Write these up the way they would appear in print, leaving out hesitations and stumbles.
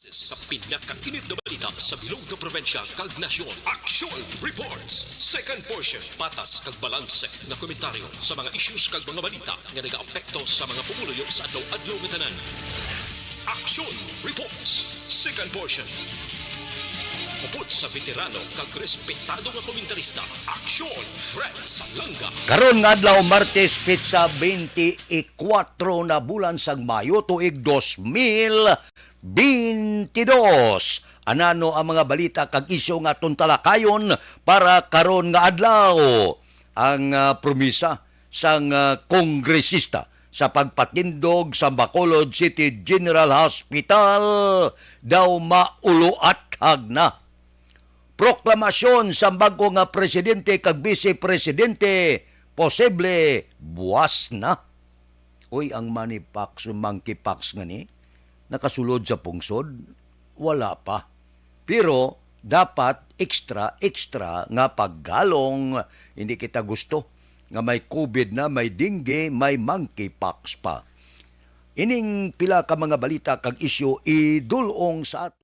Sa pinakainit na balita sa bilog na probinsya kag nasyon, Action Reports. Second portion, patas kag balanse na komentaryo sa mga issues kag mga balita nga nagaapekto sa mga pumuluyo sa adlaw-adlaw nga tanan. Action Reports. Second portion. Upod sa veterano kag respetado nga komentarista, Action Fred Salanga. Karon nga adlaw Martes pitsa 24 na bulan sang Mayo tuig 2022. Anano ang mga balita kag isyu nga atong talakayon para karon nga adlaw. Ang promisa sang kongresista sa pagpatindog sa Bacolod City General Hospital daw mauluathag na. Proklamasyon sa bago nga presidente kag vice-presidente posible buwas na. Uy, ang monkeypox nga ni nakasulod sa pungsod, wala pa. Pero dapat extra nga paggalong. Hindi kita gusto nga may COVID na, may dengue, may monkeypox pa. Ining pila ka mga balita kag isyu idulong sa ato.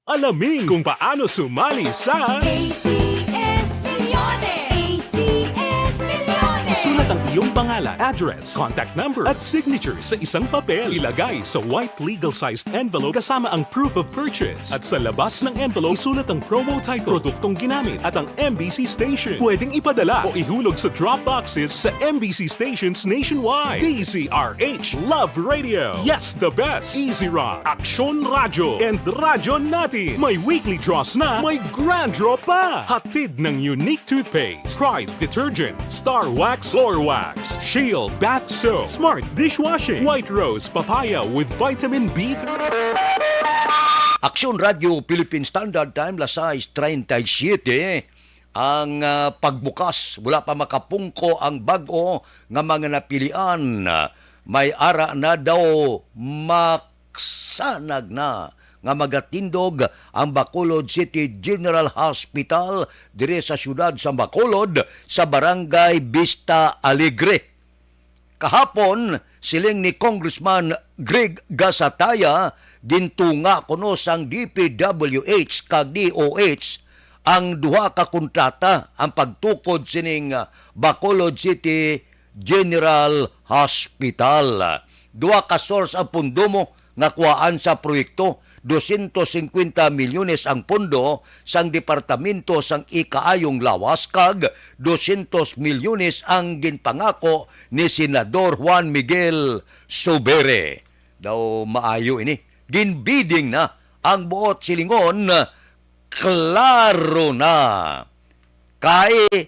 Alamin kung paano sumali sa ACS Millones! ACS Millones! Isulat ang iyong pangalan, address, contact number at signature sa isang papel. Ilagay sa white legal-sized envelope kasama ang proof of purchase. At sa labas ng envelope, isulat ang promo title, produktong ginamit at ang MBC station. Pwedeng ipadala o ihulog sa drop boxes sa MBC stations nationwide. DZRH Love Radio. Yes, the best. Easy Rock, Aksyon Radyo, and Radyo Natin. May weekly draws na, may grand draw pa. Hatid ng unique toothpaste, Pride Detergent, Star Wax Floor Wax, Shield Bath Soap, Smart Dishwashing, White Rose Papaya with Vitamin B3. Aksyon Radio Philippine Standard Time lasais 37 ang pagbukas wala pa makapungko ang bag-o nga mga napilian. May ara na daw maksanag na nga magatindog ang Bacolod City General Hospital dire sa syudad sa Bacolod sa barangay Vista Alegre. Kahapon, siling ni Congressman Greg Gasataya gintunga kuno sang DPWH kag DOH ang duha ka kontrata ang pagtukod sining Bacolod City General Hospital. Duha ka source ang pundo mo nga kuhaan sa proyekto. 250 milyones ang pondo sang Departamento sang Ikaayong Lawas kag 200 milyones ang ginpangako ni Senador Juan Miguel Subere. Daw maayo ini. Ginbidding na ang buot silingon, klaro na. Kay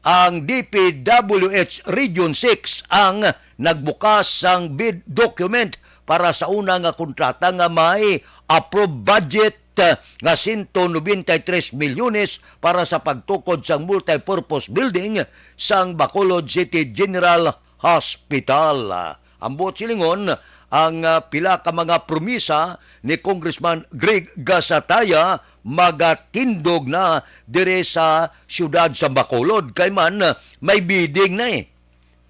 ang DPWH Region 6 ang nagbukas sang bid document para sa una nga kontrata nga may approved budget nga 193 milyones para sa pagtukod sang multipurpose building sang Bacolod City General Hospital. Ang buot silingon, ang pila ka mga promisa ni Congressman Greg Gasataya magatindog na dire sa syudad sa Bacolod. Kay man may bidding na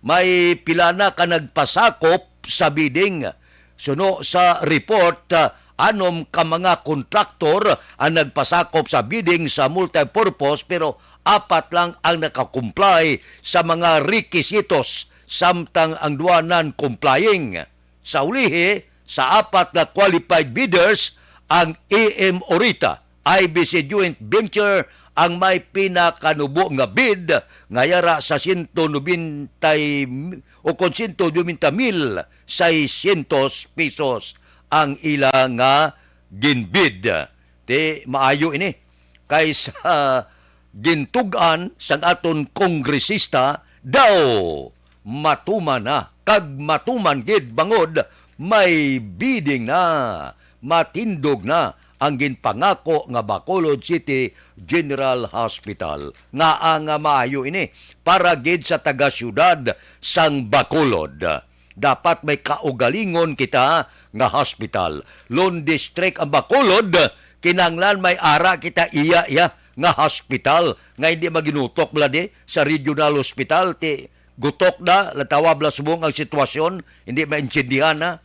May pila na ka nagpasakop sa bidding. Suno sa report, anom ka mga kontraktor ang nagpasakop sa bidding sa multipurpose pero 4 lang ang nakakomply sa mga requisitos samtang ang 2 non-complying. Sa ulihi, sa 4 na qualified bidders, ang AM Orita, IBC Joint Venture, ang may pinakanubo nga bid ngayara sa 190 o kung 120,600 pesos ang ila nga ginbid. Te maayo ini kaysa gintugan sang aton kongresista daw matuman na kag matuman gid bangod may bidding na matindog na ang ginpangako nga Bacolod City General Hospital. Nga ang maayo ini para gid sa taga-syudad sang Bacolod. Dapat may kaugalingon kita nga hospital. Lone District ang Bacolod, kinanglan may ara kita iya nga hospital nga hindi maginutok blade sa regional hospital ti gutok na latawab la subong ang sitwasyon hindi maintindihan na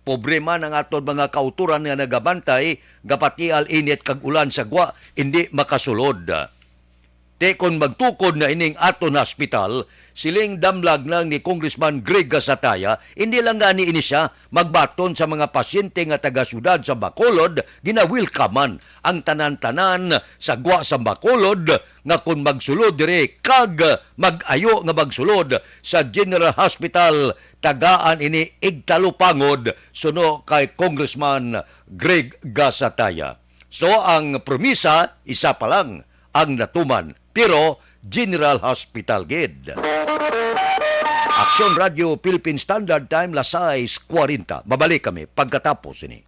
problema ng aton mga kauturan nga nagabantay gapati al init kag ulan sa gwa hindi makasulod. Te kon magtukod na ining aton hospital, siling damlag lang ni Congressman Greg Gasataya, hindi lang gani ini siya magbaton sa mga pasyente nga taga-syudad sa Bacolod, ginawilkaman ang tanan-tanan sa gwa sa Bacolod nga kung magsulod dire kag mag-ayo nga magsulod sa General Hospital tagaan ini igtalupangod suno kay Congressman Greg Gasataya. So ang promisa isa pa lang ang natuman pero General Hospital gid. Aksyon Radio Philippine Standard Time las 6:40. Babalik kami pagkatapos ini.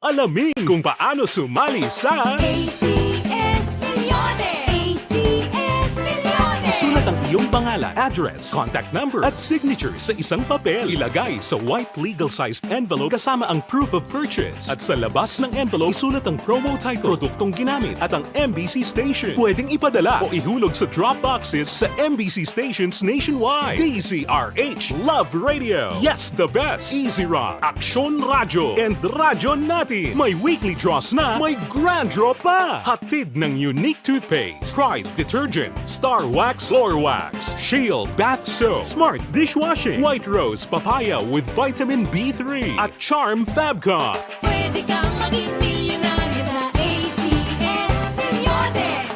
Alamin kung paano sumali sa ACS-Milyones! ACS-Milyones! Isulat ang iyong pangalan, address, contact number at signature sa isang papel. Ilagay sa white legal-sized envelope kasama ang proof of purchase. At sa labas ng envelope, isulat ang promo title, produktong ginamit at ang MBC station. Pwedeng ipadala o ihulog sa drop boxes sa MBC stations nationwide. DZRH Love Radio. Yes, the best. Easy Rock, Aksyon Radio, and Radyo Natin. May weekly draws na, may grand draw pa. Hatid ng unique toothpaste, Pride Detergent, Star Wax Floor Wax, Shield Bath Soap, Smart Dishwashing, White Rose Papaya with Vitamin B3, at Charm Fabcon. Pwede kang maging milyonaryo sa ACS-Milyones!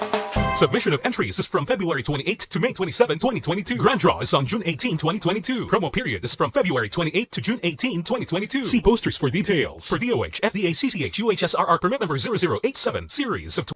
Submission of entries is from February 28 to May 27, 2022. Grand draw is on June 18, 2022. Promo period is from February 28 to June 18, 2022. See posters for details. For DOH, FDA, CCH, UHSRR permit number 0087, series of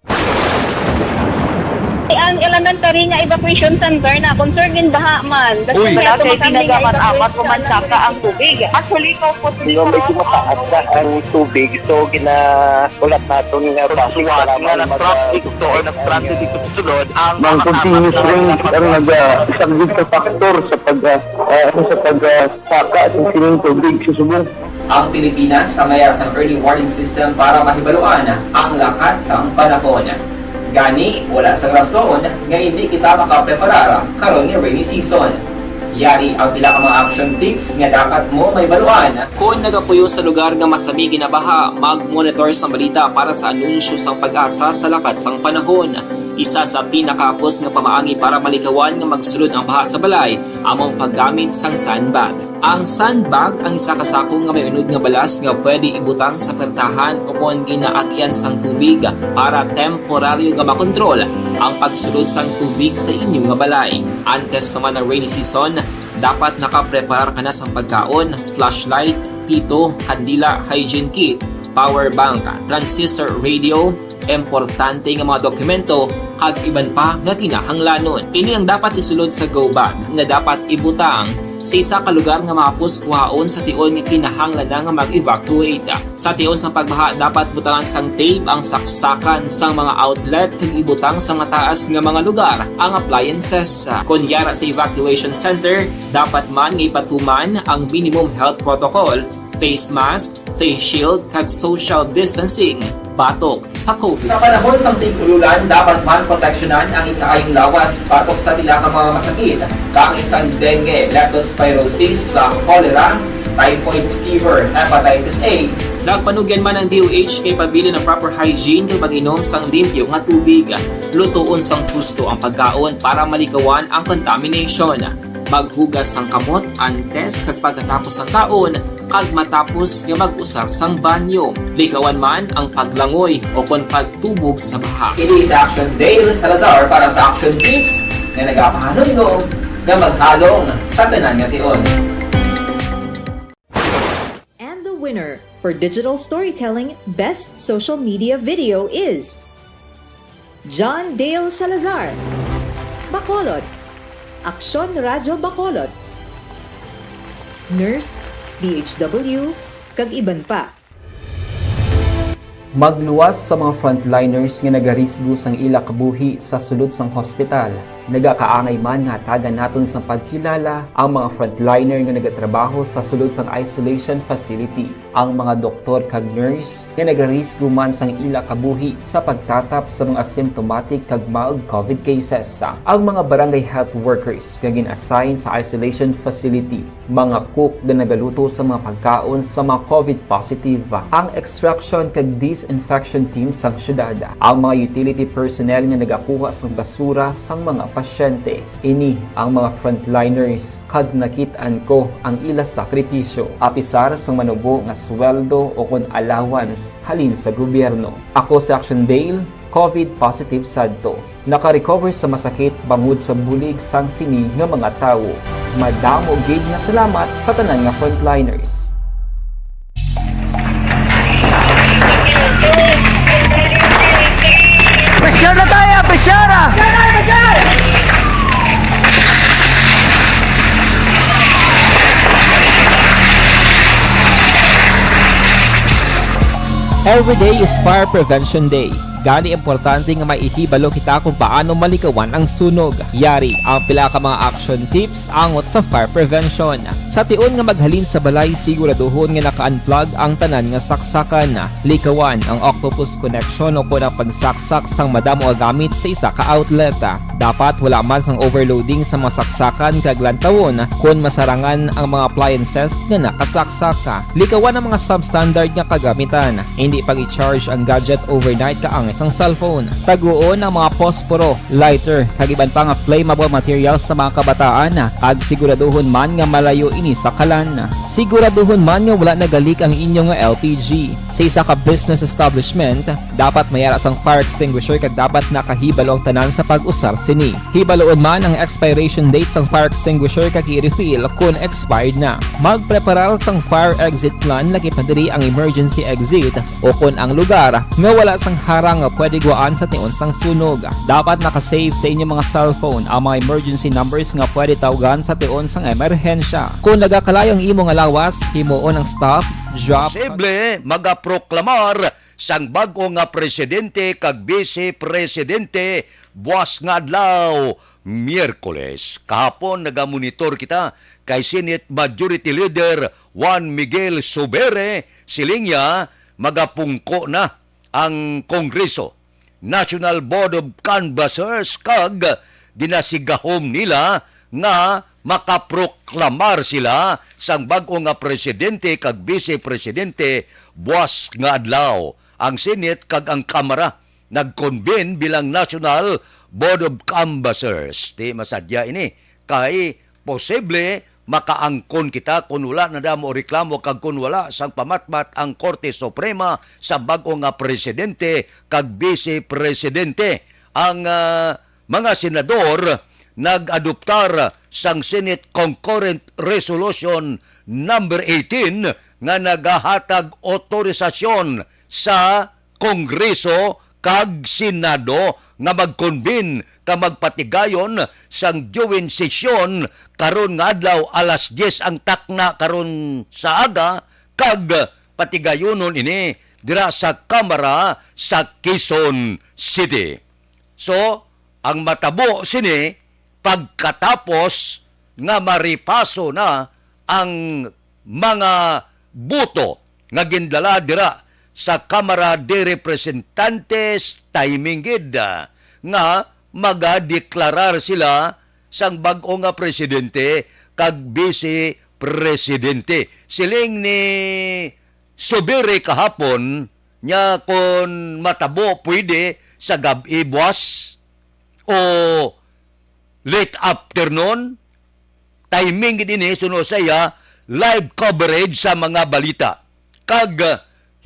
Ang elementary nga evacuation center na concerned baha man. Uy. Wala kay pinagamat-amat pumansaka ang tubig. Actually, ko po Yung medyo mataas na ang tubig, so ginaulat natin nga basiwat nga nag-traffic to or nag-traffic dito sa sulod ang continuous rain ang nag-isang factor sa pagsaka sa sining tubig sa subong. Ang Pilipinas sa mayroon sa early warning system para mahibaluan ang lakas ng panahon. Gani, wala sa rason nga hindi kita makapreparar karon nga rainy season. Yari ang pila ka mga action tips nga dapat mo may baluan. Kung nagapuyo sa lugar nga masami ginabaha, mag-monitor sa balita para sa anunsyo sang pag-asa sa lakas sang panahon. Isa sa pinakapos nga pamaagi para malikawan nga magsulod ang baha sa balay, among paggamit sang sandbag. Ang sandbag ang isa kasako nga may unod nga balas nga pwede ibutang sa pertahan upon ginaagyan sang tubig para temporaryo nga makontrol ang pagsulod sang tubig sa inyong nga balay. Antes naman ng rainy season, dapat nakapreparar ka na sang pagkaon, flashlight, pito, kandila, hygiene kit, power bank, transistor radio, importante nga mga dokumento kag iban pa nga kinahanglanon. Ini ang dapat isulod sa go bag nga dapat ibutang sa isa ka lugar nga mapos kuhaon sa tion nga kinahanglan nga mag-evacuate. Sa tion sa pagbaha dapat butangan sang tape ang saksakan sang mga outlet kag ibutang sa mataas nga mga lugar ang appliances. Kunyara sa evacuation center, dapat man nga ipatuman ang minimum health protocol, face mask, face shield kag social distancing. Batok sa COVID. Sa panahon sa tigululan, dapat man proteksyonan ang ikaayong lawas batok sa pila ka mga masakit. Kang isang dengue, leptospirosis, cholera, typhoid fever, hepatitis A. Nagpanugyan man ang DOH kay pabili ng proper hygiene kay pag-inom sang limpyo nga tubig. Lutuon sang gusto ang pagkaon para malikawan ang contamination. Maghugas sang kamot antes kag pagkatapos ang kaon kag matapos nga mag-usar sang banyo. Likawan man ang paglangoy o kon pagtubog sa baha. It is Action Dale Salazar para sa Action Tips nga nagapahanong nga maghalong sa tanan nga tion. And the winner for Digital Storytelling Best Social Media Video is John Dale Salazar, Bacolod, Aksyon Radio Bacolod, Nurse, DHW, kag iban pa. Magluwas sa mga frontliners nga nagarisgo sang ila kabuhi sa sulod sang hospital. Nagakaangay man nga tagan naton sa pagkilala ang mga frontliner nga nagatrabaho sa sulod sang isolation facility. Ang mga doktor kag nurse nga nagarisgo man sang ila kabuhi sa pagtatap sa mga symptomatic kag mild COVID cases. Ang mga barangay health workers nga gin-assign sa isolation facility, mga cook nga nagaluto sa mga pagkaon sa mga COVID positive, ang extraction kag disinfection team sang syudad, ang mga utility personnel nga nagakuha sang basura sang mga pasyente. Ini ang mga frontliners kag nakit-an ko ang ila sakripisyo apisar sang manubo nga sweldo o kun allowance halin sa gobyerno. Ako si Action Dale, COVID positive sadto. Naka-recover sa masakit bangod sa bulig sang sini nga mga tawo. Madamo gid nga salamat sa tanan nga frontliners. Pressure na tayo! Pressure! Every day is Fire Prevention Day. Gani importante nga maihibalo kita kung paano malikawan ang sunog. Yari ang pila ka mga action tips angot sa fire prevention. Sa tion nga maghalin sa balay, siguraduhon nga naka-unplug ang tanan nga saksakan. Likawan ang octopus connection o kung ang pagsaksak sang madamo nga gamit sa isa ka outlet. Dapat wala man sang overloading sa mga saksakan kag lantawon kung masarangan ang mga appliances nga nakasaksaka. Likawan ang mga substandard nga kagamitan. Hindi pag i-charge ang gadget overnight kaang isang cellphone. Taguon ang mga posporo, lighter, kag iban pa nga flammable materials sa mga kabataan. Kag siguraduhon man nga malayo ini sa kalan. Siguraduhon man nga wala nagalik ang inyong LPG. Sa isa ka business establishment, dapat mayara sang fire extinguisher kag dapat nakahibalo ang tanan sa pag-usar sini. Hibaloon man ang expiration date sang fire extinguisher kag i-refill kung expired na. Magpreparar sang fire exit plan lagi pa diri ang emergency exit o kung ang lugar nga wala sang harang nga pwede guaan sa tion sang sunog. Dapat nakasave sa inyong mga cellphone ang mga emergency numbers nga pwede tawagan sa tion sang emerhensya. Kung nagakalayo ang imong alawas, himuon ang stop, drop. Posible magaproklamar sang bag-o nga presidente kag vice-presidente buwas nga adlaw Miyerkules. Kahapon nagamonitor kita kay Senate Majority Leader Juan Miguel Zubere. Silingya magapungko na ang Kongreso. National Board of Canvassers kag dinasigahom nila nga makaproklamar sila sang bag-o nga presidente kag vice-presidente buwas nga adlaw. Ang Senate kag ang Kamara nag-convene bilang National Board of Canvassers. Di masadya ini kay posible makaangkon kita kung wala na damo reklamo kag kung wala sang pamatmat ang Korte Suprema sa bag-o nga presidente kag vice-presidente. Ang mga senador nag-adoptar sang Senate Concurrent Resolution number 18 nga nagahatag otorisasyon sa Kongreso kag Senado nga mag-convene ka magpatigayon sang joint session karon nga adlaw alas 10 ang takna karon sa aga kag patigayonon ini dira sa Kamara sa Quezon City. So, ang matabo sini pagkatapos nga maripaso na ang mga boto nga gindala dira sa Kamara de Representantes timing gid nga magadeklarar sila sang bag-o nga presidente kag vice presidente. Siling ni Zubere kahapon nya kon matabo pwede sa gabi buwas o late afternoon timing gid ini suno saya live coverage sa mga balita kag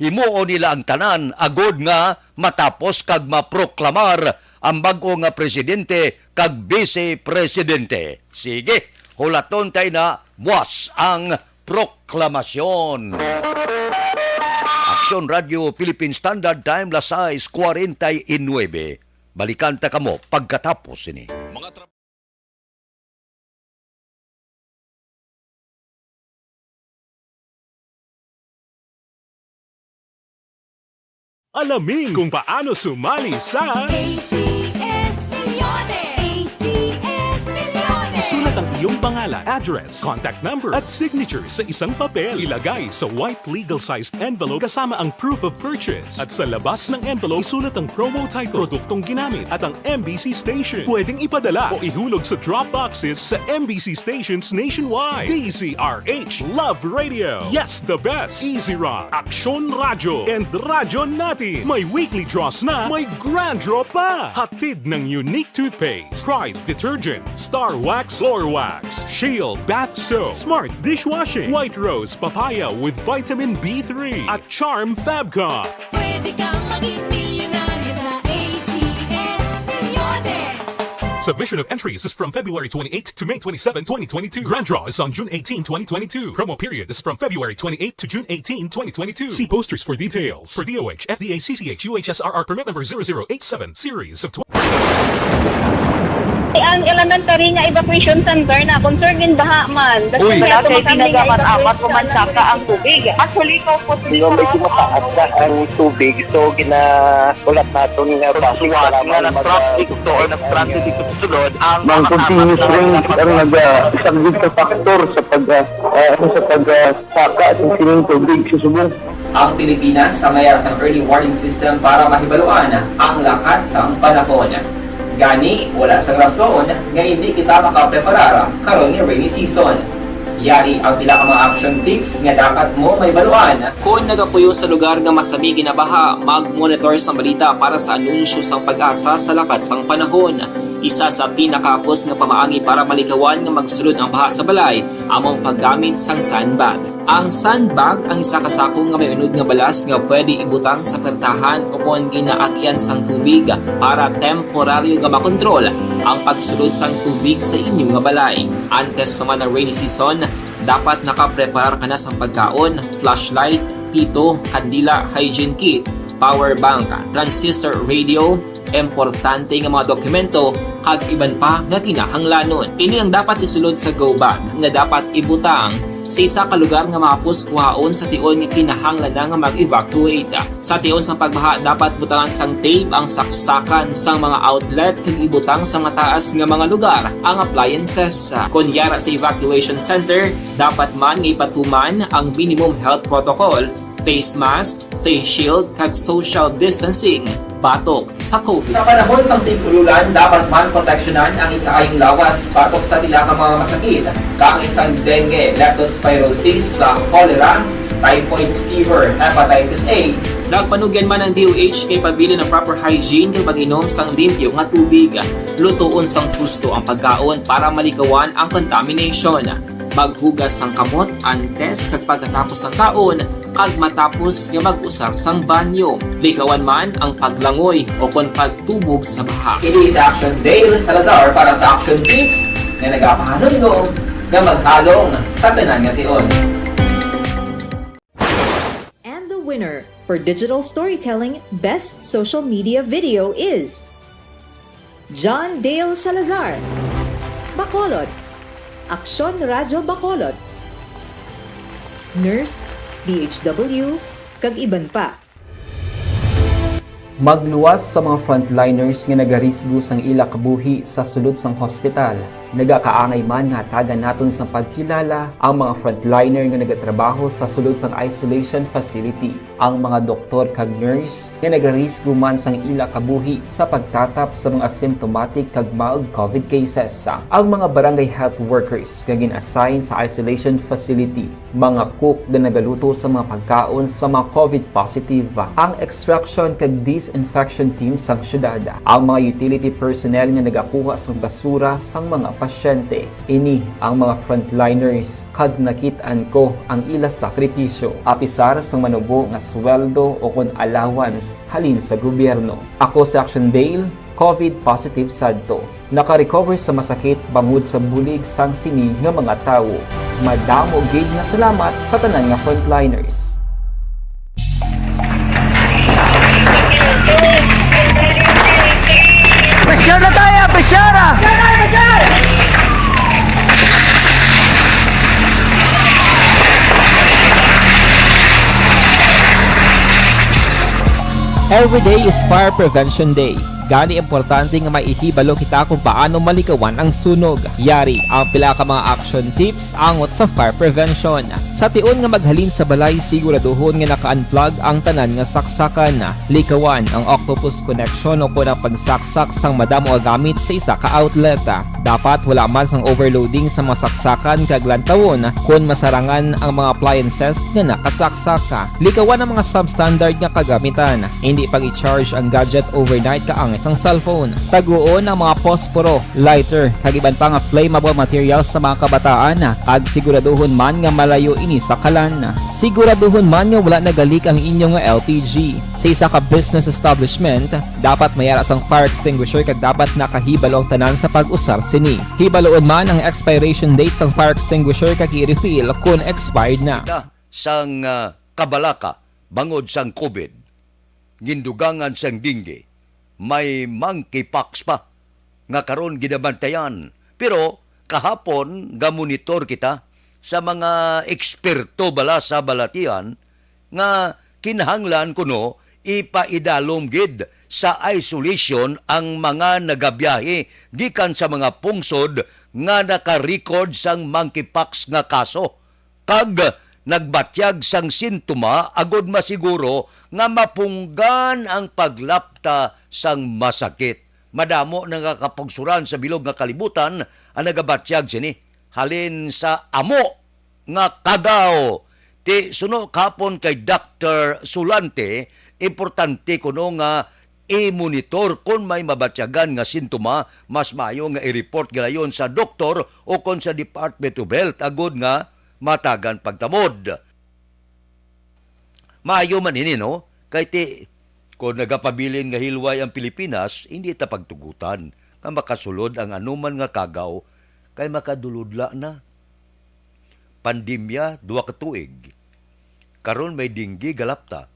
himuon nila ang tanan agod nga matapos kag maproklamar ang bag-o nga presidente kag vice-presidente. Sige, hulaton tayo na buwas ang proklamasyon. Aksyon Radio Philippine Standard Time las 6:49. Balikan ta kamo pagkatapos ini. Alamin kung paano sumali sa ACS Milyones! ACS Isulat ang iyong pangalan, address, contact number at signature sa isang papel. Ilagay sa white legal-sized envelope kasama ang proof of purchase. At sa labas ng envelope, isulat ang promo title, produktong ginamit at ang MBC station. Pwedeng ipadala o ihulog sa drop boxes sa MBC stations nationwide. DZRH Love Radio. Yes, the best. Easy Rock, Aksyon Radyo, and Radyo Natin. May weekly draws na, may grand draw pa. Hatid ng unique toothpaste, Pride Detergent, Star Wax Floor Wax, Shield Bath Soap, Smart Dishwashing, White Rose Papaya with Vitamin B3, at Charm Fabcon. Pwede kang maging milyonaryo sa ACS Milyones. Submission of entries is from February 28 to May 27, 2022. Grand draw is on June 18, 2022. Promo period is from February 28 to June 18, 2022. See posters for details. For DOH, FDA, CCH, UHSRR permit number 0087, series of Ang elementary nga evacuation center na concern in baha man. Uy. Wala kay pinagamat-amat kumansaka ang tubig. Actually, ko po Di ba medyo mataas na ang tubig, so ginaulat natin nga pasiwala nga ng traffic to or ng-transit dito sa sulod. Ang continuous rain ang nag-isaglit sa factor sa pagsaka at sining tubig sa subong. Ang Pilipinas sa mayas ng early warning system para mahibaluan ang lakas ng panahon. Gani, wala sang rason nga hindi kita makapreparara karon ni rainy season. Yari ang pila ka mga action tips nga dapat mo may baluan. Kung nagapuyo sa lugar nga masami ginabaha, mag-monitor sa balita para sa anunsyo sang pag-asa sa lakas sang panahon. Isa sa pinakapos nga pamaagi para malikawan nga magsulod ang baha sa balay, among paggamit sang sandbag. Ang sandbag ang isa kasakong nga may unod nga balas nga pwede ibutang sa pertahan upon ginaagyan sang tubig para temporaryo nga makontrol ang pagsulod sang tubig sa inyong nga balay. Antes pa man ang rainy season, dapat nakapreparar ka na sang pagkaon, flashlight, pito, kandila, hygiene kit, power bank, transistor radio, importante nga mga dokumento kag iban pa nga kinahanglanon. Ini ang dapat isulod sa go bag nga dapat ibutang sa isa ka lugar nga mapus kuhaon sa tion nga kinahanglan nga mag-evacuate. Sa tion sa pagbaha dapat butangan sang tape ang saksakan sang mga outlet kag ibutang sa mataas nga mga lugar ang appliances. Kunyara sa evacuation center, dapat man nga ipatuman ang minimum health protocol, face mask, face shield kag social distancing batok sa COVID. Sa panahon sa tigululan, dapat man proteksyonan ang ikaayong lawas batok sa pila ka mga masakit, kang isang dengue, leptospirosis, cholera, typhoid fever, hepatitis A. Nagpanugyan man ang DOH kay pabili ng proper hygiene kay pag-inom sang limpyo nga tubig. Lutuon sang gusto ang pagkaon para malikawan ang contamination. Maghugas sang kamot antes kag pagkatapos ang kaon kag matapos nga mag-usar sang banyo. Likawan man ang paglangoy o kon pagtubog sa baha. It is Action Dale Salazar para sa Action Tips nga nagapahanungnog nga maghalong sa tanan nga tion. And the winner for Digital Storytelling Best Social Media Video is John Dale Salazar, Bacolod, Aksyon Radyo Bacolod, Nurse, BHW, kag iban pa. Magluwas sa mga frontliners nga nagarisgo sang ila kabuhi sa sulod sang hospital. Nagakaangay man nga hatagan naton sa pagkilala ang mga frontliner nga nagatrabaho sa sulod sang isolation facility. Ang mga doktor kag nurse nga nagarisgo man sang ila kabuhi sa pagtatap sa mga symptomatic kag mild COVID cases. Ang mga barangay health workers nga gin-assign sa isolation facility, mga cook nga nagaluto sa mga pagkaon sa mga COVID positive, ang extraction kag disinfection team sang syudad, ang mga utility personnel nga nagakuha sang basura sang mga pasyente. Ini ang mga frontliners kag nakit-an ko ang ila sakripisyo apisar sang manubo nga sweldo o kon allowance halin sa gobyerno. Ako si Action Dale, COVID positive sadto. Naka-recover sa masakit bangod sa bulig sang sini nga mga tawo. Madamo gid nga salamat sa tanan nga frontliners. Pressure na tayo! Pressure! Every day is Fire Prevention Day. Gani importante nga maihibalo kita kung paano malikawan ang sunog. Yari ang pila ka mga action tips angot sa fire prevention. Sa tiun nga maghalin sa balay, siguraduhon nga naka-unplug ang tanan nga saksakan. Likawan ang octopus connection o kung ang pagsaksak sang madamo nga gamit sa isa ka outlet. Dapat wala man sang overloading sa mga saksakan kag lantawon kung masarangan ang mga appliances nga nakasaksaka. Likawan ang mga substandard nga kagamitan. Hindi pag i-charge ang gadget overnight kaangis ang cellphone. Taguon ang mga posporo, lighter, kag iban pa nga flammable materials sa mga kabataan. Kag siguraduhon man nga malayo ini sa kalan. Siguraduhon man nga wala nagalik ang inyong LPG. Sa isa ka business establishment, dapat mayara sang fire extinguisher kag dapat nakahibalo ang tanan sa pag-usar sini. Hibaloon man ang expiration date sang fire extinguisher kag i-refill kung expired na. Sang kabalaka bangod sang COVID, gindugangan sang dingge, may monkeypox pa nga karon ginabantayan. Pero kahapon gamonitor kita sa mga eksperto bala sa balatian nga kinahanglan kuno ipaidalom gid sa isolation ang mga nagabiyahe gikan sa mga pungsod nga naka-record sang monkeypox nga kaso kag nagbatyag sang sintoma agod masiguro nga mapunggan ang paglapta sang masakit. Madamo nakakapugsuran sa bilog nga kalibutan ang nagabatyag sini halin sa amo nga kagaw. Ti suno kapon kay Dr. Sulante, importante kuno nga i-monitor kung may mabatyagan nga sintoma, mas maayo nga i-report galayon sa doktor o kon sa Department of Health agod nga matagan pagtamod. Maayo man ini, no? Kay ti, kung nagapabilin nga hilway ang Pilipinas, hindi ta pagtugutan nga makasulod ang anuman nga kagaw kay makaduludla na. Pandemya, 2 ka tuig. Karon may dinggi galapta.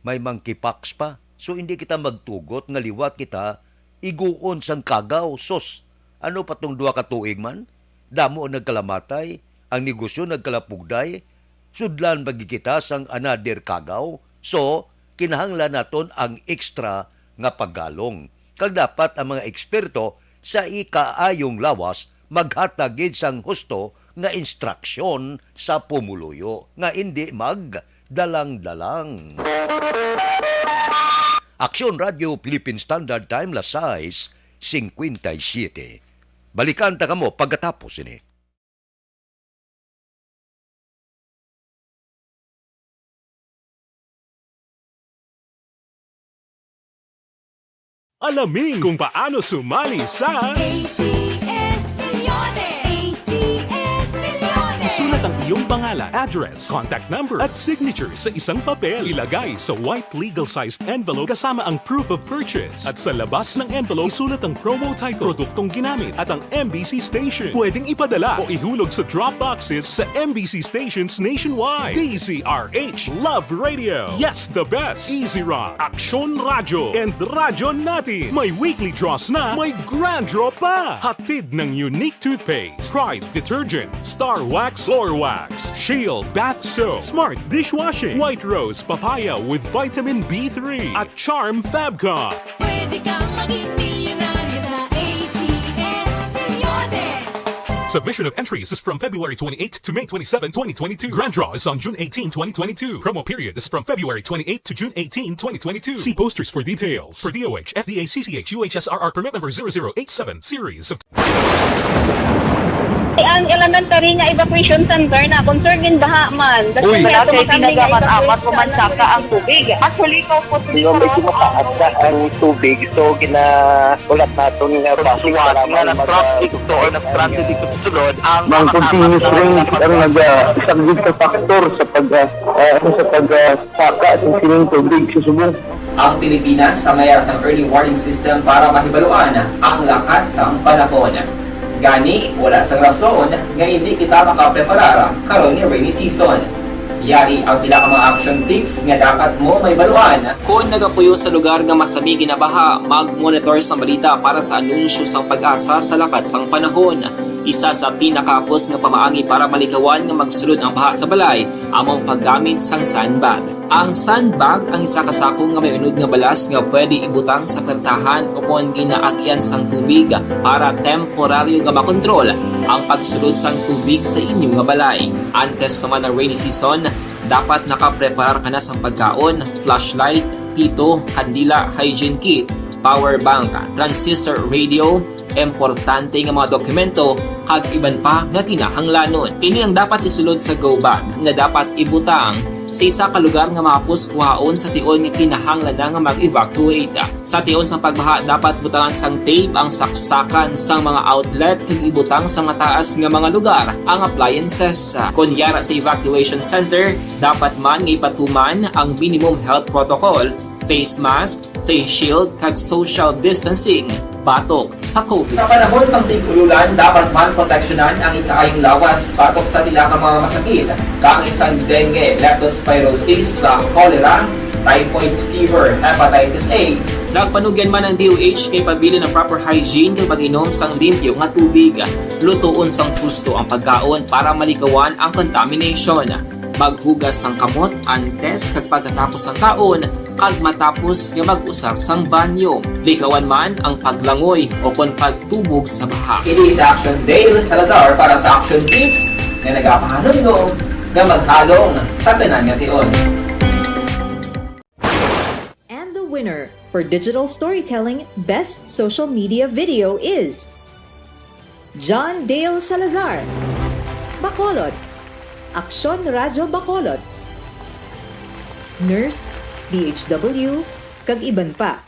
May monkeypox pa. So hindi kita magtugot nga liwat kita iguon sang kagaw. Sos, ano pa tong 2 ka tuig man? Damo nagkalamatay, ang negosyo nagkalapugday, sudlan magikita sang another kagaw. So, kinahanglan naton ang extra nga paggalong. Kag dapat ang mga eksperto sa ikaayong lawas maghatagid sang husto nga instruksyon sa pumuluyo nga hindi magdalang-dalang. Aksyon Radio Philippine Standard Time Lasais 57. Balikan ta kamo pagkatapos ini. Alamin kung paano sumali sa ACS Milyones! ACS Milyones! Isulat ang iyong pangalan, address, contact number at signature sa isang papel. Ilagay sa white legal-sized envelope kasama ang proof of purchase. At sa labas ng envelope, isulat ang promo title, produktong ginamit at ang MBC station. Pwedeng ipadala o ihulog sa drop boxes sa MBC stations nationwide. DZRH Love Radio. Yes, the best. Easy Rock, Aksyon Radio, and Radyo Natin. May weekly draws na, may grand draw pa. Hatid ng unique toothpaste, Pride Detergent, Star Wax Floor Wax, Shield Bath Soap, Smart Dishwashing, White Rose Papaya with Vitamin B3, at Charm Fabcon. Pwede kang maging milyonaryo sa ACS Milyones! Submission of entries is from February 28 to May 27, 2022. Grand draw is on June 18, 2022. Promo period is from February 28 to June 18, 2022. See posters for details. For DOH, FDA, CCH, UHSRR permit number 0087, series of... Ang elementary nga evacuation center na concern in baha man. Uy, Kasi pinagamat-amat kumansaka ang tubig. Actually, ko po Medyo mataas na ang tubig. So, ulat natin nga basiwat nga ng traffic to or nag-transit dito sa sunod. Ang continuous range ang nag-isang sa factor sa pagsaka sa sining tubig sa subong. Ang Pilipinas sa mayas ng early warning system para mahibaluan ang lakas ng panahon. Gani, wala sang rason nga hindi kita makapreparara karon ni rainy season. Yari ang pila ka mga action tips nga dapat mo may baluan. Kung nagapuyo sa lugar nga masami ginabaha, mag-monitor sa balita para sa anunsyo sang pag-asa sa lakas sang panahon. Isa sa pinakapos nga pamaagi para malikawan nga magsulod ang baha sa balay among paggamit sang sandbag. Ang sandbag ang isa ka sako nga may unod nga balas nga pwede ibutang sa pertahan upon ginaagyan sang tubig para temporaryo nga makontrol ang pagsulod sang tubig sa inyong nga balay. Antes naman ng rainy season, dapat nakapreparar ka na sang pagkaon, flashlight, pito, kandila, hygiene kit, power bank, transistor radio, importante nga mga dokumento kag iban pa nga kinahanglanon. Ini ang dapat isulod sa go bag nga dapat ibutang sa isa ka lugar nga mapus kuhaon sa tion nga kinahanglan nga mag-evacuate. Sa tion sa pagbaha dapat butangan sang tape ang saksakan sang mga outlet kag ibutang sa mataas nga mga lugar ang appliances. Kunyara sa evacuation center, dapat man nga ipatuman ang minimum health protocol, face mask, face shield kag social distancing batok sa COVID. Sa panahon sa tig-ululan, dapat man proteksyonan ang ikaayong lawas batok sa tila ka mga masakit, kang isang dengue, leptospirosis, cholera, typhoid fever, hepatitis A. Nagpanugyan man ang DOH kay pabili ng proper hygiene kay pag-inom sang limpyo nga tubig. Lutuon sang gusto ang pagkaon para malikawan ang contamination. Maghugas sang kamot antes kag pagkatapos ang kaon kag matapos nga mag-usar sang banyo. Likawan man ang paglangoy o kon pagtubog sa baha. It is Action Dale Salazar para sa Action Tips nga nagapahanungnog nga maghalong sa tanan nga tion. And the winner for Digital Storytelling Best Social Media Video is John Dale Salazar, Bacolod, Aksyon Radyo Bacolod, Nurse, DHW, kag iban pa.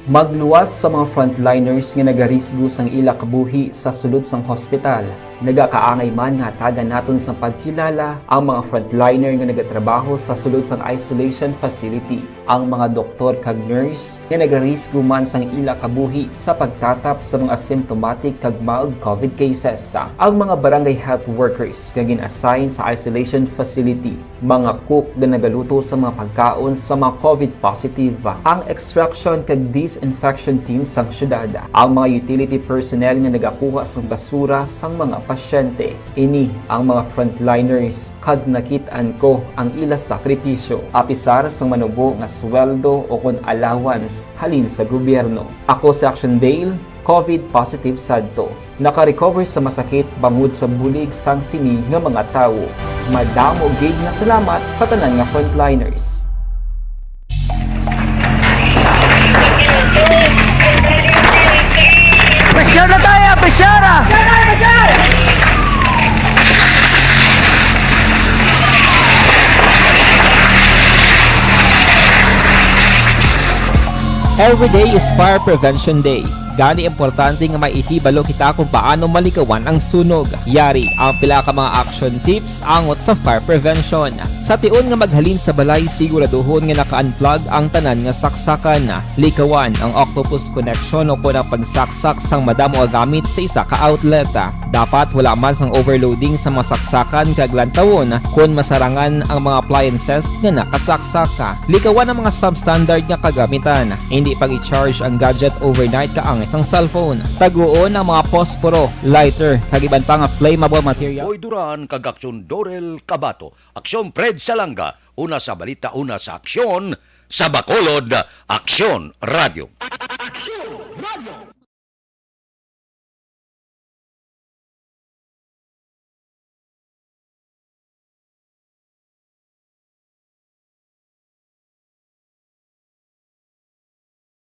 Magluwas sa mga frontliners nga nagarisgo sang ila kabuhi sa sulod sang hospital. Nagakaangay man nga tagan naton sa pagkilala ang mga frontliner nga nagatrabaho sa sulod sang isolation facility. Ang mga doktor kag nurse nga nagarisgo man sang ila kabuhi sa pagtatap sa mga asymptomatic kag mild COVID cases. Ang mga barangay health workers nga gin-assign sa isolation facility, mga cook nga nagaluto sa mga pagkaon sa mga COVID positive, ang extraction kag disinfection team sang syudad, ang mga utility personnel nga nagakuha sang basura sang mga pasyente. Ini ang mga frontliners kag nakit-an ko ang ila sakripisyo apisar sang manubo nga sweldo o kon allowance halin sa gobyerno. Ako si Action Dale, COVID positive sadto. Naka-recover sa masakit bangod sa bulig sang sini nga mga tawo. Madamo gid nga salamat sa tanan nga frontliners. Pressure na tayo! Pressure! Every day is Fire Prevention Day. Gani importante nga maihibalo kita kung paano malikawan ang sunog. Yari ang pila ka mga action tips angot sa fire prevention. Sa tion nga maghalin sa balay, siguraduhon nga naka-unplug ang tanan nga saksakan. Likawan ang octopus connection o kung ang pagsaksak sang madamo nga gamit sa isa ka outlet. Dapat wala man sang overloading sa mga saksakan kag lantawon kung masarangan ang mga appliances nga nakasaksaka. Likawan ang mga substandard nga kagamitan. Hindi pag i-charge ang gadget overnight kaang isang cellphone. Taguon ang mga posporo, lighter, kag iban pa nga flammable material. Boy Duran kag Aksyon Dorel Cabato. Aksyon Fred Salanga. Una sa balita, una sa aksyon. Sa Bacolod, Aksyon Radio. Aksyon Radio!